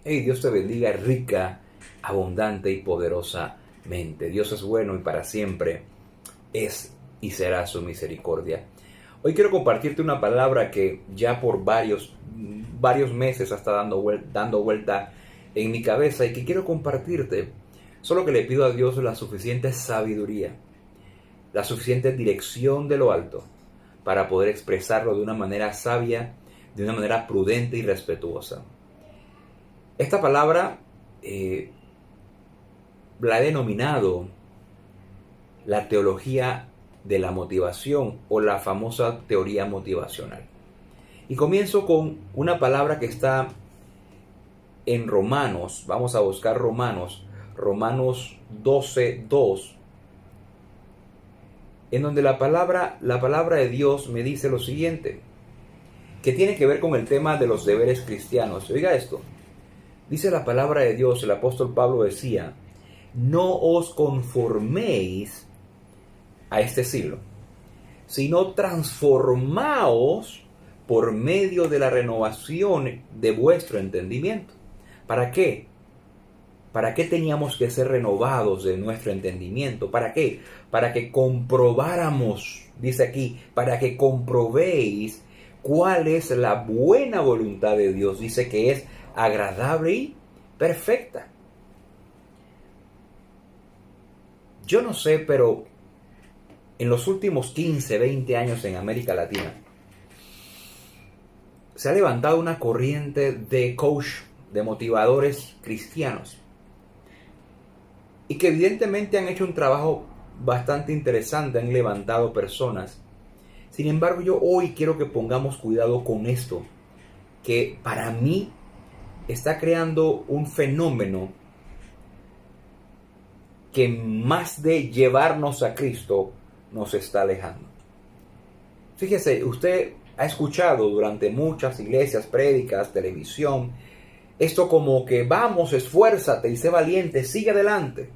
Hey, Dios te bendiga rica, abundante y poderosamente. Dios es bueno y para siempre es y será su misericordia. Hoy quiero compartirte una palabra que ya por varios meses está dando vuelta en mi cabeza y que quiero compartirte. Solo que le pido a Dios la suficiente sabiduría, la suficiente dirección de lo alto para poder expresarlo de una manera sabia, de una manera prudente y respetuosa. Esta palabra la he denominado la teología de la motivación o la famosa teoría motivacional. Y comienzo con una palabra que está en Romanos. Vamos a buscar Romanos 12:2, en donde la palabra de Dios me dice lo siguiente, que tiene que ver con el tema de los deberes cristianos. Oiga esto. Dice la palabra de Dios, el apóstol Pablo decía, no os conforméis a este siglo, sino transformaos por medio de la renovación de vuestro entendimiento. ¿Para qué? ¿Para qué teníamos que ser renovados de nuestro entendimiento? ¿Para qué? Para que comprobáramos, dice aquí, para que comprobéis cuál es la buena voluntad de Dios. Dice que es agradable y perfecta. Yo no sé, pero en los últimos 15, 20 años en América Latina se ha levantado una corriente de coach, de motivadores cristianos, y que evidentemente han hecho un trabajo bastante interesante, han levantado personas. Sin embargo, yo hoy quiero que pongamos cuidado con esto, que para mí está creando un fenómeno que más de llevarnos a Cristo nos está alejando. Fíjese, usted ha escuchado durante muchas iglesias, prédicas, televisión, esto como que vamos, esfuérzate y sé valiente, sigue adelante.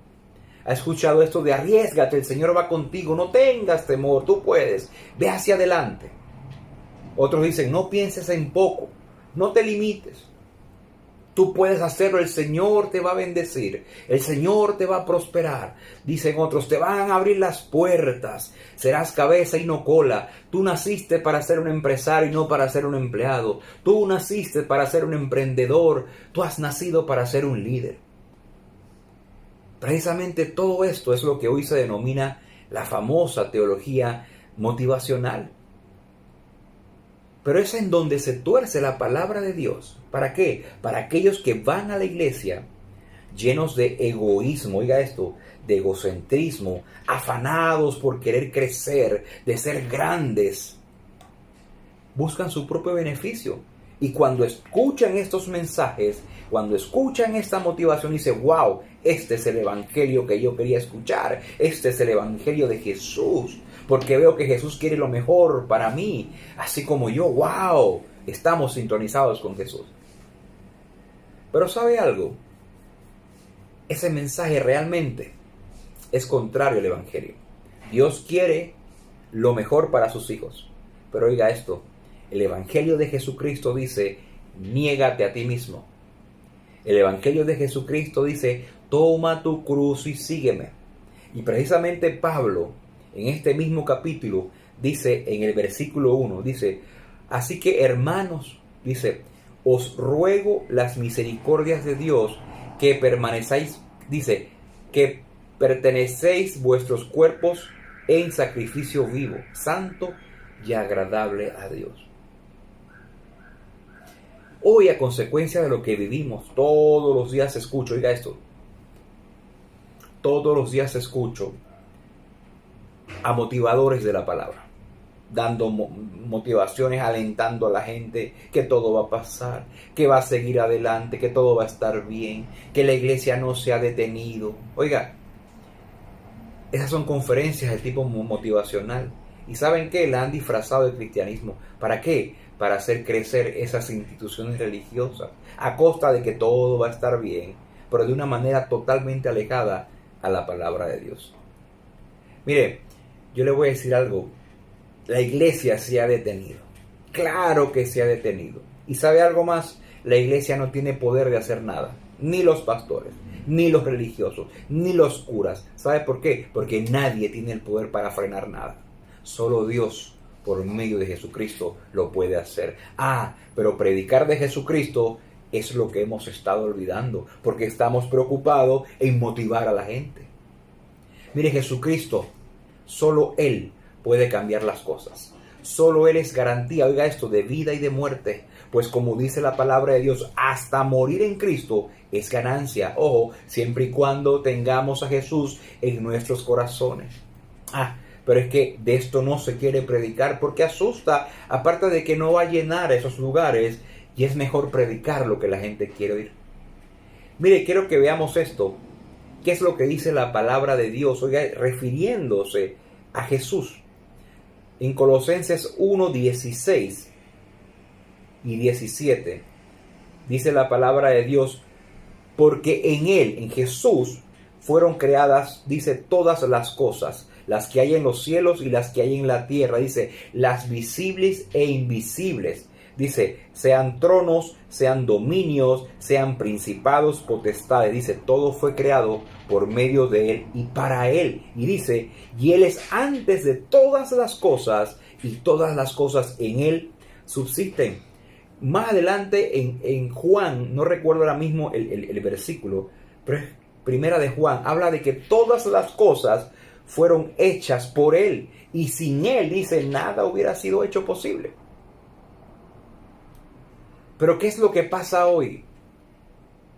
Ha escuchado esto de arriésgate, el Señor va contigo, no tengas temor, tú puedes, ve hacia adelante. Otros dicen, no pienses en poco, no te limites. Tú puedes hacerlo, el Señor te va a bendecir, el Señor te va a prosperar. Dicen otros, te van a abrir las puertas, serás cabeza y no cola. Tú naciste para ser un empresario y no para ser un empleado. Tú naciste para ser un emprendedor, tú has nacido para ser un líder. Precisamente todo esto es lo que hoy se denomina la famosa teología motivacional. Pero es en donde se tuerce la palabra de Dios. ¿Para qué? Para aquellos que van a la iglesia llenos de egoísmo, oiga esto, de egocentrismo, afanados por querer crecer, de ser grandes. Buscan su propio beneficio. Y cuando escuchan estos mensajes, cuando escuchan esta motivación, dicen, wow, este es el evangelio que yo quería escuchar. Este es el evangelio de Jesús. Porque veo que Jesús quiere lo mejor para mí. Así como yo, wow, estamos sintonizados con Jesús. Pero ¿sabe algo? Ese mensaje realmente es contrario al evangelio. Dios quiere lo mejor para sus hijos. Pero oiga esto, el evangelio de Jesucristo dice, niégate a ti mismo. El evangelio de Jesucristo dice, toma tu cruz y sígueme. Y precisamente Pablo, en este mismo capítulo, dice en el versículo 1, dice, así que hermanos, dice, os ruego las misericordias de Dios que permanecéis, dice, que pertenecéis vuestros cuerpos en sacrificio vivo, santo y agradable a Dios. Hoy, a consecuencia de lo que vivimos, todos los días escucho, oiga esto, todos los días escucho a motivadores de la palabra, dando motivaciones, alentando a la gente que todo va a pasar, que va a seguir adelante, que todo va a estar bien, que la iglesia no se ha detenido. Oiga, esas son conferencias de tipo motivacional. ¿Y saben qué? La han disfrazado de cristianismo. ¿Para qué? Para hacer crecer esas instituciones religiosas, a costa de que todo va a estar bien, pero de una manera totalmente alejada a la palabra de Dios. Mire, yo le voy a decir algo. La iglesia se ha detenido. Claro que se ha detenido. ¿Y sabe algo más? la iglesia no tiene poder de hacer nada. Ni los pastores, ni los religiosos, ni los curas. ¿Sabe por qué? Porque nadie tiene el poder para frenar nada. Solo Dios, por medio de Jesucristo, lo puede hacer. Pero predicar de Jesucristo es lo que hemos estado olvidando, porque estamos preocupados en motivar a la gente. Mire, Jesucristo, solo Él puede cambiar las cosas. Solo Él es garantía, oiga esto, de vida y de muerte. Pues como dice la palabra de Dios, hasta morir en Cristo es ganancia. Ojo, siempre y cuando tengamos a Jesús en nuestros corazones. Pero es que de esto no se quiere predicar porque asusta, aparte de que no va a llenar esos lugares, y es mejor predicar lo que la gente quiere oír. Mire, quiero que veamos esto. ¿Qué es lo que dice la palabra de Dios? Oiga, refiriéndose a Jesús. En Colosenses 1, 16 y 17 dice la palabra de Dios: porque en Él, en Jesús, fueron creadas, dice, todas las cosas, las que hay en los cielos y las que hay en la tierra, dice, las visibles e invisibles. Dice, sean tronos, sean dominios, sean principados, potestades. Dice, todo fue creado por medio de Él y para Él. Y dice, y Él es antes de todas las cosas, y todas las cosas en Él subsisten. Más adelante en Juan, no recuerdo ahora mismo el versículo, pero es Primera de Juan, habla de que todas las cosas fueron hechas por Él. Y sin Él, dice, nada hubiera sido hecho posible. Pero ¿qué es lo que pasa hoy?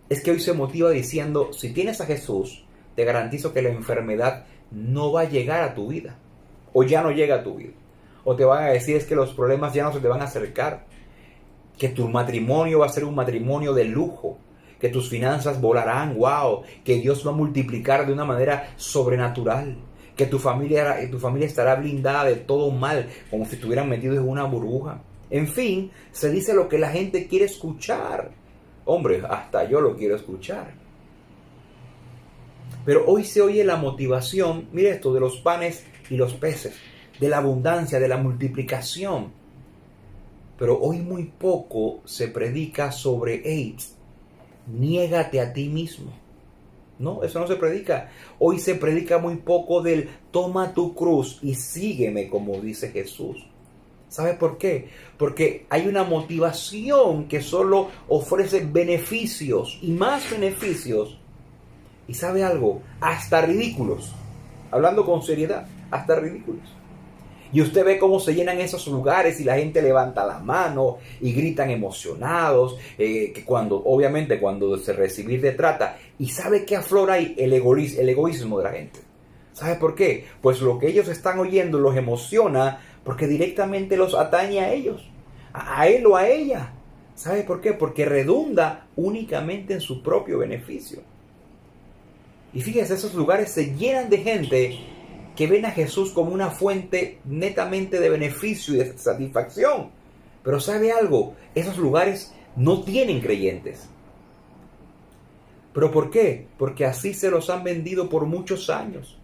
Es que hoy se motiva diciendo, si tienes a Jesús, te garantizo que la enfermedad no va a llegar a tu vida. O ya no llega a tu vida. O te van a decir es que los problemas ya no se te van a acercar. Que tu matrimonio va a ser un matrimonio de lujo. Que tus finanzas volarán, wow. Que Dios va a multiplicar de una manera sobrenatural. Que tu familia estará blindada de todo mal, como si estuvieran metidos en una burbuja. En fin, se dice lo que la gente quiere escuchar. Hombre, hasta yo lo quiero escuchar. Pero hoy se oye la motivación, mire esto, de los panes y los peces, de la abundancia, de la multiplicación. Pero hoy muy poco se predica sobre niégate a ti mismo. No, eso no se predica. Hoy se predica muy poco del toma tu cruz y sígueme, como dice Jesús. ¿Sabe por qué? Porque hay una motivación que solo ofrece beneficios y más beneficios. ¿Y sabe algo? Hasta ridículos. Hablando con seriedad, hasta ridículos. Y usted ve cómo se llenan esos lugares y la gente levanta la mano y gritan emocionados, que obviamente cuando se recibir de trata. ¿Y sabe qué aflora ahí? El egoísmo de la gente. ¿Sabe por qué? Pues lo que ellos están oyendo los emociona porque directamente los atañe a ellos, a él o a ella. ¿Sabe por qué? Porque redunda únicamente en su propio beneficio. Y fíjese, esos lugares se llenan de gente que ven a Jesús como una fuente netamente de beneficio y de satisfacción. Pero ¿sabe algo? Esos lugares no tienen creyentes. ¿Pero por qué? Porque así se los han vendido por muchos años.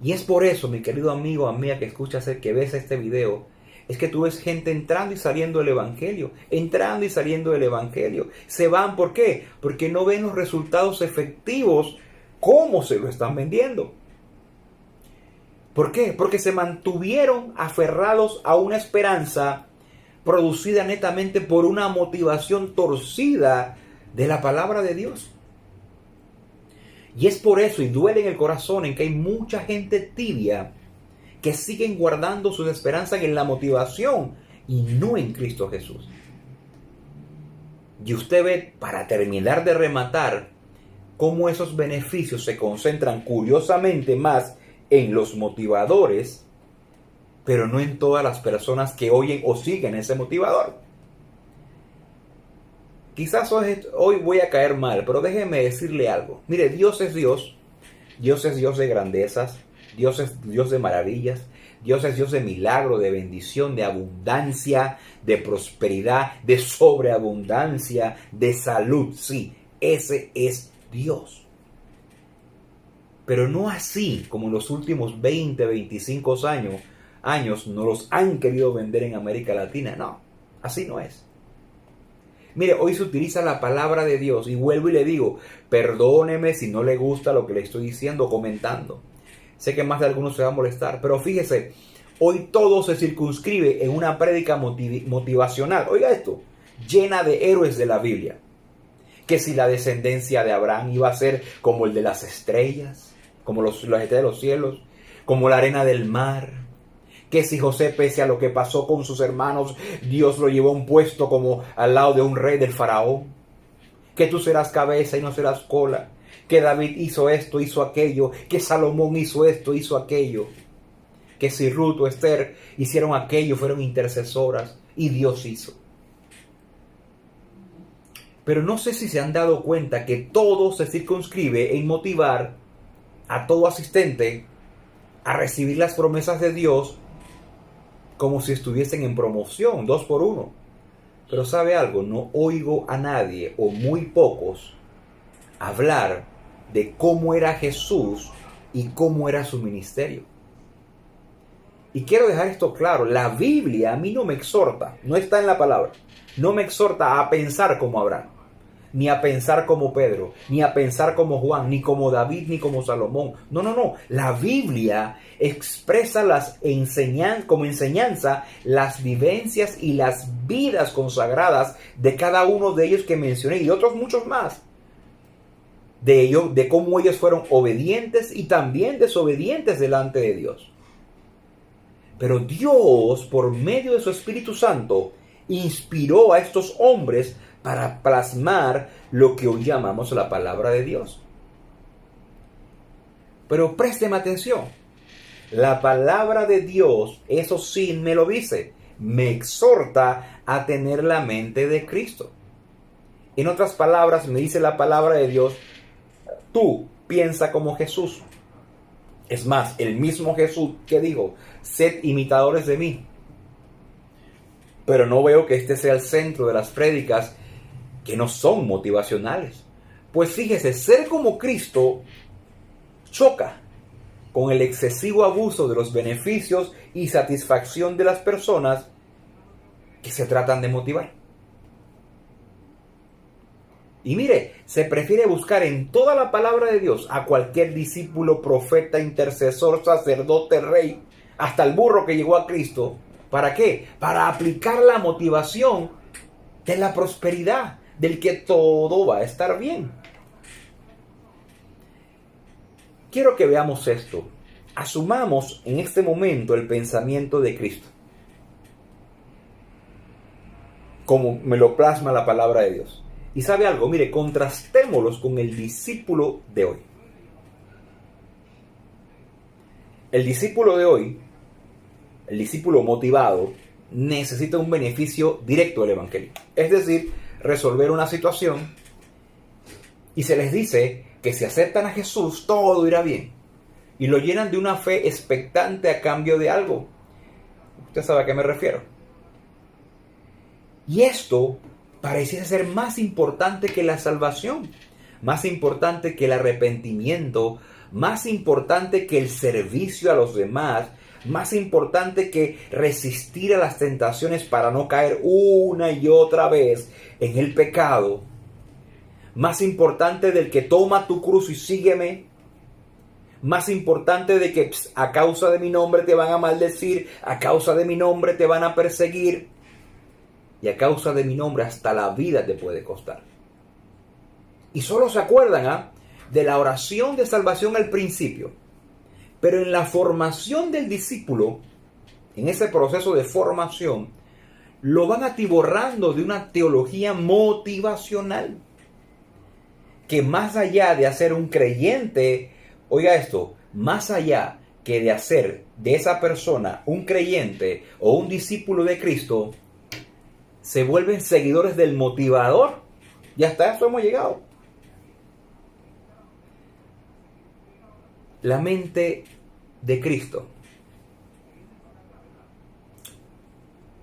Y es por eso, mi querido amigo, amiga que escuchas, que ves este video, es que tú ves gente entrando y saliendo del Evangelio, entrando y saliendo del Evangelio. Se van, ¿por qué? Porque no ven los resultados efectivos como se lo están vendiendo. ¿Por qué? Porque se mantuvieron aferrados a una esperanza producida netamente por una motivación torcida de la palabra de Dios. Y es por eso, y duele en el corazón, en que hay mucha gente tibia que siguen guardando sus esperanzas en la motivación y no en Cristo Jesús. Y usted ve, para terminar de rematar, cómo esos beneficios se concentran curiosamente más en los motivadores, pero no en todas las personas que oyen o siguen ese motivador. Quizás hoy voy a caer mal, pero déjeme decirle algo. Mire, Dios es Dios. Dios es Dios de grandezas. Dios es Dios de maravillas. Dios es Dios de milagro, de bendición, de abundancia, de prosperidad, de sobreabundancia, de salud. Sí, ese es Dios. Pero no así como en los últimos 20, 25 años nos los han querido vender en América Latina. No, así no es. Mire, hoy se utiliza la palabra de Dios y vuelvo y le digo, perdóneme si no le gusta lo que le estoy diciendo, comentando. Sé que más de algunos se va a molestar, pero fíjese, hoy todo se circunscribe en una prédica motivacional. Oiga esto, llena de héroes de la Biblia. Que si la descendencia de Abraham iba a ser como el de las estrellas, como las estrellas de los cielos, como la arena del mar. Que si José, pese a lo que pasó con sus hermanos, Dios lo llevó a un puesto como al lado de un rey del faraón. Que tú serás cabeza y no serás cola. Que David hizo esto, hizo aquello. Que Salomón hizo esto, hizo aquello. Que si Ruth o Esther hicieron aquello, fueron intercesoras y Dios hizo. Pero no sé si se han dado cuenta que todo se circunscribe en motivar a todo asistente a recibir las promesas de Dios como si estuviesen en promoción, 2 por 1. Pero ¿sabe algo? No oigo a nadie o muy pocos hablar de cómo era Jesús y cómo era su ministerio. Y quiero dejar esto claro, la Biblia a mí no me exhorta, no está en la palabra, no me exhorta a pensar como Abraham, ni a pensar como Pedro, ni a pensar como Juan, ni como David, ni como Salomón. No. La Biblia expresa como enseñanza las vivencias y las vidas consagradas de cada uno de ellos que mencioné y de otros muchos más. De cómo ellos fueron obedientes y también desobedientes delante de Dios. Pero Dios, por medio de su Espíritu Santo, inspiró a estos hombres para plasmar lo que hoy llamamos la palabra de Dios. Pero présteme atención. La palabra de Dios, eso sí me lo dice, me exhorta a tener la mente de Cristo. En otras palabras, me dice la palabra de Dios, tú piensa como Jesús. Es más, el mismo Jesús que dijo, sed imitadores de mí. Pero no veo que este sea el centro de las prédicas que no son motivacionales. Pues fíjese, ser como Cristo choca con el excesivo abuso de los beneficios y satisfacción de las personas que se tratan de motivar. Y mire, se prefiere buscar en toda la palabra de Dios a cualquier discípulo, profeta, intercesor, sacerdote, rey, hasta el burro que llegó a Cristo. ¿Para qué? Para aplicar la motivación de la prosperidad, del que todo va a estar bien. Quiero que veamos esto. Asumamos en este momento el pensamiento de Cristo, como me lo plasma la palabra de Dios. Y sabe algo, mire, contrastémoslos con el discípulo de hoy. El discípulo de hoy, el discípulo motivado, necesita un beneficio directo del Evangelio. Es decir, resolver una situación y se les dice que si aceptan a Jesús, todo irá bien. Y lo llenan de una fe expectante a cambio de algo. Usted sabe a qué me refiero. Y esto pareciera ser más importante que la salvación, más importante que el arrepentimiento, más importante que el servicio a los demás, más importante que resistir a las tentaciones para no caer una y otra vez en el pecado, más importante del que toma tu cruz y sígueme, más importante de que a causa de mi nombre te van a maldecir, a causa de mi nombre te van a perseguir, y a causa de mi nombre hasta la vida te puede costar. Y solo se acuerdan de la oración de salvación al principio. Pero en la formación del discípulo, en ese proceso de formación, lo van atiborrando de una teología motivacional. Que más allá de hacer un creyente, oiga esto, más allá que de hacer de esa persona un creyente o un discípulo de Cristo, se vuelven seguidores del motivador. Y hasta eso hemos llegado. La mente de Cristo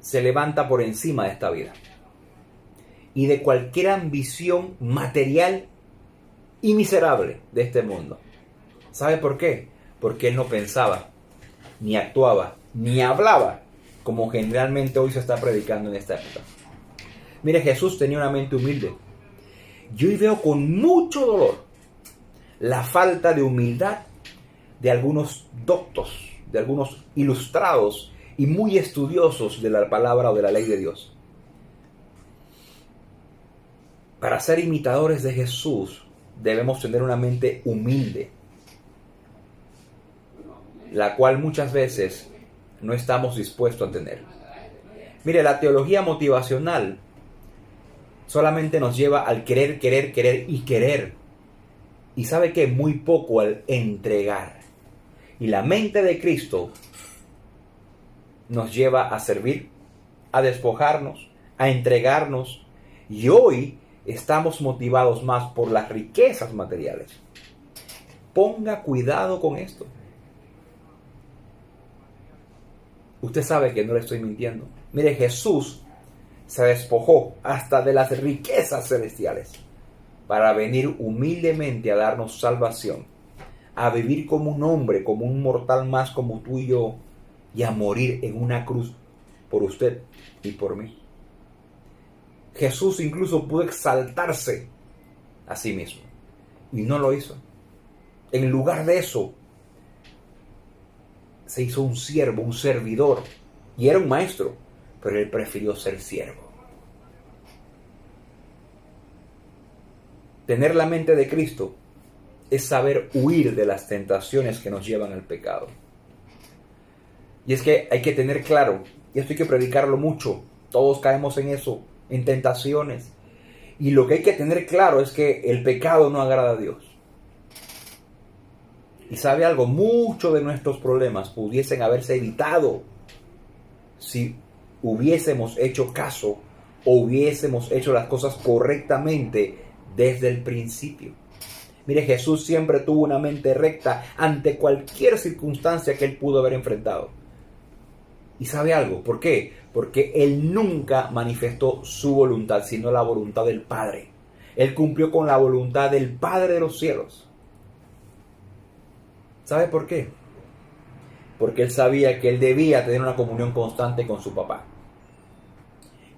se levanta por encima de esta vida y de cualquier ambición material y miserable de este mundo. ¿Sabe por qué? Porque él no pensaba, ni actuaba, ni hablaba como generalmente hoy se está predicando en esta época. Mire, Jesús tenía una mente humilde. Yo hoy veo con mucho dolor la falta de humildad de algunos doctos, de algunos ilustrados y muy estudiosos de la palabra o de la ley de Dios. Para ser imitadores de Jesús debemos tener una mente humilde, la cual muchas veces no estamos dispuestos a tener. Mire, la teología motivacional solamente nos lleva al querer, querer, querer y querer. Y sabe que muy poco al entregar. Y la mente de Cristo nos lleva a servir, a despojarnos, a entregarnos. Y hoy estamos motivados más por las riquezas materiales. Ponga cuidado con esto. Usted sabe que no le estoy mintiendo. Mire, Jesús se despojó hasta de las riquezas celestiales para venir humildemente a darnos salvación, a vivir como un hombre, como un mortal más como tú y yo, y a morir en una cruz por usted y por mí. Jesús incluso pudo exaltarse a sí mismo y no lo hizo. En lugar de eso, se hizo un siervo, un servidor, y era un maestro, pero él prefirió ser siervo. Tener la mente de Cristo es saber huir de las tentaciones que nos llevan al pecado. Y es que hay que tener claro, y esto hay que predicarlo mucho, todos caemos en eso, en tentaciones. Y lo que hay que tener claro es que el pecado no agrada a Dios. Y sabe algo, muchos de nuestros problemas pudiesen haberse evitado si hubiésemos hecho caso o hubiésemos hecho las cosas correctamente desde el principio. Mire, Jesús siempre tuvo una mente recta ante cualquier circunstancia que él pudo haber enfrentado. ¿Y sabe algo? ¿Por qué? Porque él nunca manifestó su voluntad, sino la voluntad del Padre. Él cumplió con la voluntad del Padre de los cielos. ¿Sabe por qué? Porque él sabía que él debía tener una comunión constante con su papá.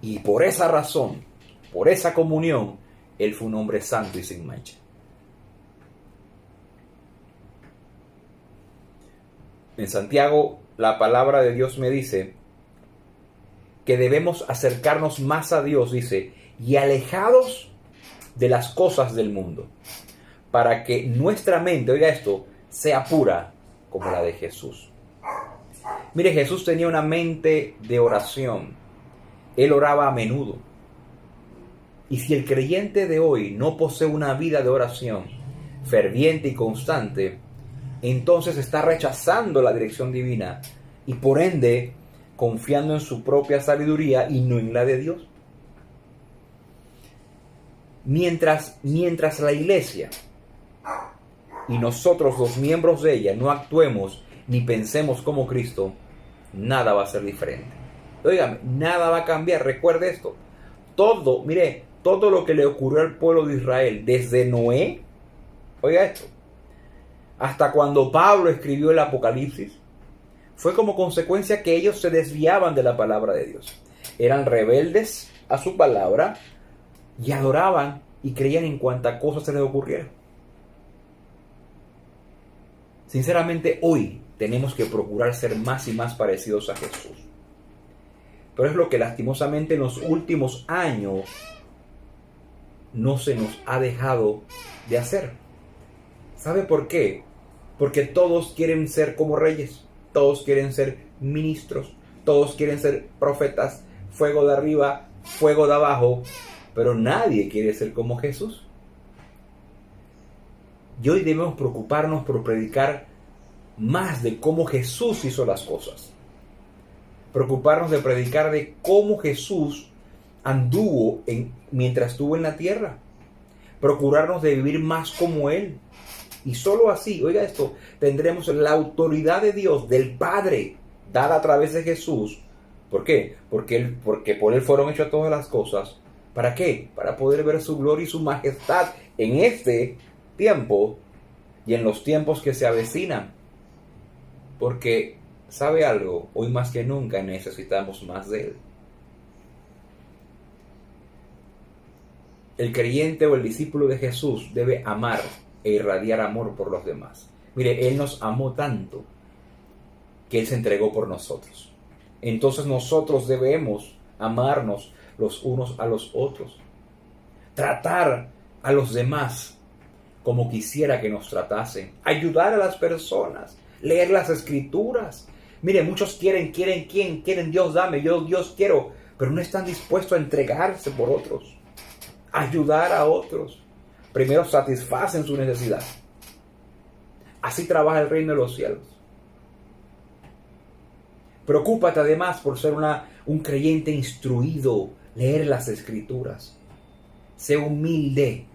Y por esa razón, por esa comunión, él fue un hombre santo y sin mancha. En Santiago, la palabra de Dios me dice que debemos acercarnos más a Dios, dice, y alejados de las cosas del mundo, para que nuestra mente, oiga esto, sea pura como la de Jesús. Mire, Jesús tenía una mente de oración. Él oraba a menudo. Y si el creyente de hoy no posee una vida de oración ferviente y constante, entonces está rechazando la dirección divina y por ende confiando en su propia sabiduría y no en la de Dios. Mientras la iglesia y nosotros los miembros de ella no actuemos ni pensemos como Cristo, nada va a ser diferente. Óigame, nada va a cambiar. Recuerde esto. Todo lo que le ocurrió al pueblo de Israel desde Noé, oiga esto, hasta cuando Pablo escribió el Apocalipsis, fue como consecuencia que ellos se desviaban de la palabra de Dios. Eran rebeldes a su palabra y adoraban y creían en cuanta cosa se les ocurriera. Sinceramente, hoy tenemos que procurar ser más y más parecidos a Jesús. Pero es lo que lastimosamente en los últimos años no se nos ha dejado de hacer. ¿Sabe por qué? Porque todos quieren ser como reyes, todos quieren ser ministros, todos quieren ser profetas, fuego de arriba, fuego de abajo, pero nadie quiere ser como Jesús. Y hoy debemos preocuparnos por predicar más de cómo Jesús hizo las cosas. Preocuparnos de predicar de cómo Jesús anduvo mientras estuvo en la tierra. Procurarnos de vivir más como Él. Y solo así, oiga esto, tendremos la autoridad de Dios, del Padre, dada a través de Jesús. ¿Por qué? Porque por Él fueron hechas todas las cosas. ¿Para qué? Para poder ver su gloria y su majestad en este tiempo y en los tiempos que se avecinan. Porque, ¿sabe algo? Hoy más que nunca necesitamos más de Él. El creyente o el discípulo de Jesús debe amar e irradiar amor por los demás. Mire, Él nos amó tanto que Él se entregó por nosotros. Entonces nosotros debemos amarnos los unos a los otros. Tratar a los demás como quisiera que nos tratasen. Ayudar a las personas. Leer las escrituras. Mire, muchos quieren Dios dame, yo Dios quiero, pero no están dispuestos a entregarse por otros. Ayudar a otros. Primero satisfacen su necesidad. Así trabaja el reino de los cielos. Preocúpate además por ser un creyente instruido, leer las escrituras. Sé humilde.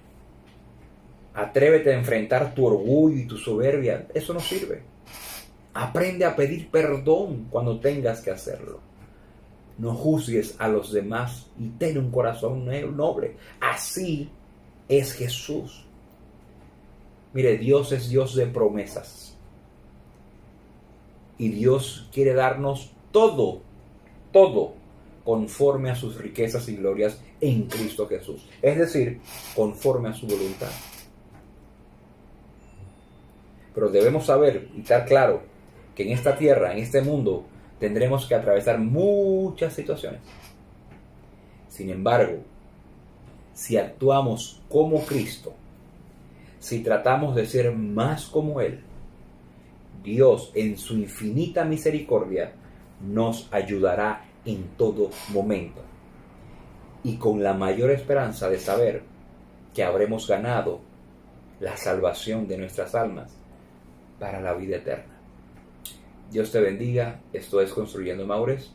Atrévete a enfrentar tu orgullo y tu soberbia. Eso no sirve. Aprende a pedir perdón cuando tengas que hacerlo. No juzgues a los demás y ten un corazón noble. Así es Jesús. Mire, Dios es Dios de promesas. Y Dios quiere darnos todo conforme a sus riquezas y glorias en Cristo Jesús. Es decir, conforme a su voluntad. Pero debemos saber y estar claro que en esta tierra, en este mundo, tendremos que atravesar muchas situaciones. Sin embargo, si actuamos como Cristo, si tratamos de ser más como Él, Dios en su infinita misericordia nos ayudará en todo momento. Y con la mayor esperanza de saber que habremos ganado la salvación de nuestras almas para la vida eterna. Dios te bendiga. Esto es Construyendo Maures.